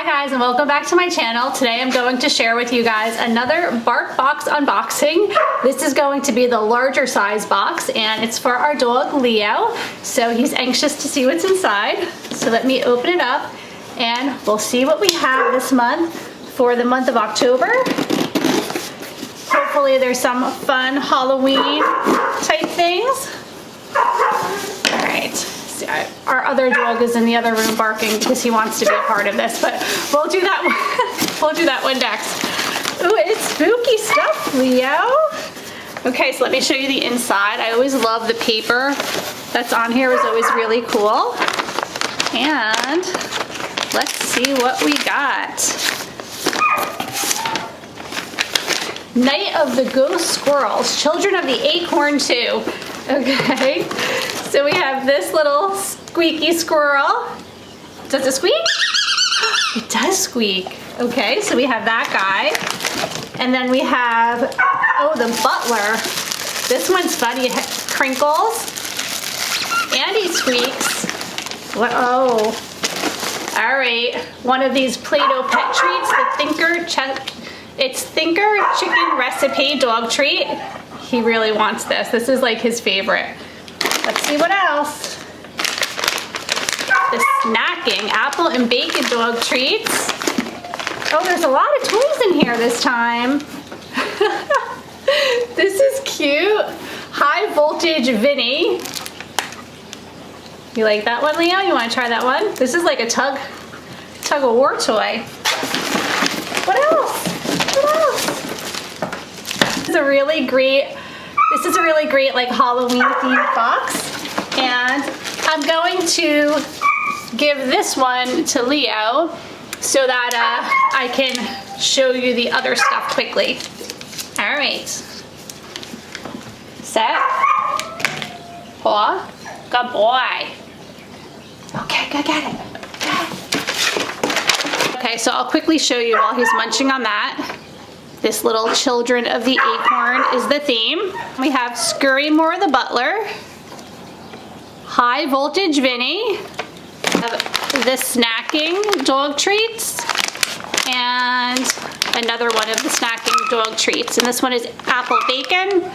Hi guys, and welcome back to my channel. Today I'm going to share with you guys another BarkBox unboxing. This is going to be the larger size box and it's for our dog Leo. So he's anxious to see what's inside. So let me open it up and we'll see what we have this month for the month of October. Hopefully there's some fun Halloween type things. All right. Our other dog is in the other room barking because he wants to be a part of this, but we'll do that one. We'll do that one next. Ooh, it's spooky stuff, Leo. Okay, so let me show you the inside. I always love the paper that's on here. It's always really cool. And let's see what we got. Night of the Ghost Squirrels, Children of the Acorn 2. Okay, so we have this little squeaky squirrel. Does it squeak? It does squeak. Okay, so we have that guy. And then we have, oh, the butler. This one's funny. It crinkles. And he squeaks. What? Oh. All right. One of these Play-Doh pet treats, it's Thinker Chicken Recipe Dog Treat. He really wants this. This is like his favorite. Let's see what else. The Snacking Apple and Bacon Dog Treats. Oh, there's a lot of toys in here this time. This is cute. High Voltage Vinny. You like that one, Leo? You want to try that one? This is like a tug of war toy. What else? What else? This is a really great like Halloween themed box, and I'm going to give this one to Leo so that I can show you the other stuff quickly. All right, set, paw, good boy. Okay, go get it. Okay, so I'll quickly show you while he's munching on that. This little Children of the Acorn is the theme. We have Scurry Moore the Butler, High Voltage Vinny, the Snacking Dog Treats, and another one of the Snacking Dog Treats. And this one is Apple Bacon,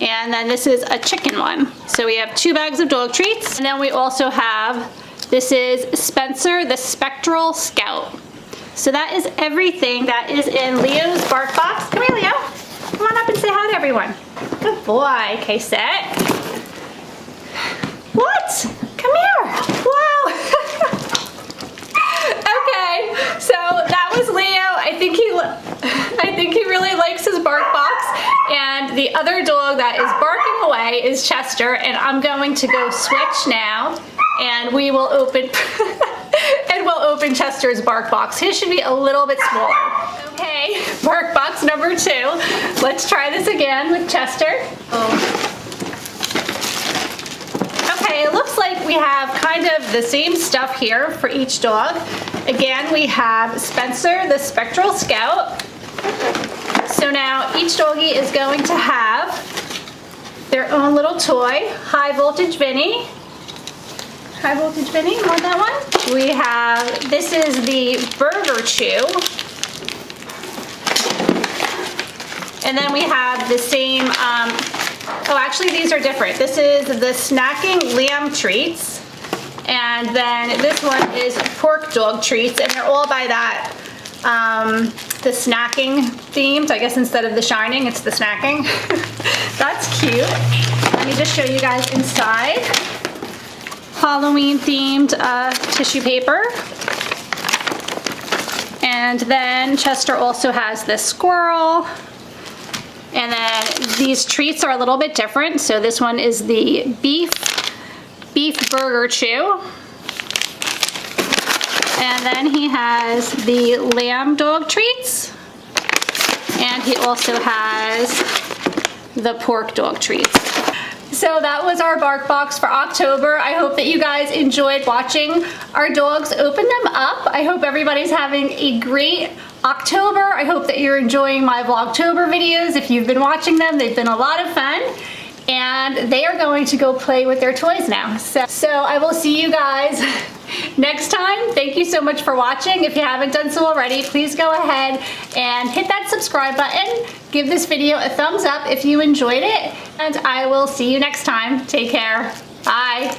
and then this is a chicken one. So we have 2 bags of dog treats. And then we also have, this is Spencer the Spectral Scout. So that is everything that is in Leo's BarkBox. Come here, Leo. Come on up and say hi to everyone. Good boy. Okay, set. What? Come here. Wow. Okay, so that was Leo. I think he really likes his BarkBox. And the other dog that is barking away is Chester. And I'm going to go switch now. And we will open Chester's BarkBox. His should be a little bit smaller. Okay, BarkBox number 2. Let's try this again with Chester. Okay, it looks like we have kind of the same stuff here for each dog. Again, we have Spencer the Spectral Scout. So now each doggy is going to have their own little toy. High Voltage Vinny. High Voltage Vinny, you want that one? We have, this is the Burger Chew. And then we have the same, oh actually these are different. This is the Snacking Lamb Treats. And then this one is Pork Dog Treats. And they're all by that, the snacking themed. I guess instead of the shining, it's the snacking. That's cute. Let me just show you guys inside. Halloween themed tissue paper. And then Chester also has this squirrel. And then these treats are a little bit different. So this one is the beef burger chew. And then he has the lamb dog treats. And he also has the pork dog treats. So that was our BarkBox for October. I hope that you guys enjoyed watching our dogs open them up. I hope everybody's having a great October. I hope that you're enjoying my Vlogtober videos. If you've been watching them, they've been a lot of fun. and they are going to go play with their toys now. So I will see you guys next time. Thank you so much for watching. If you haven't done so already, please go ahead and hit that subscribe button. Give this video a thumbs up if you enjoyed it, and I will see you next time. Take care. Bye.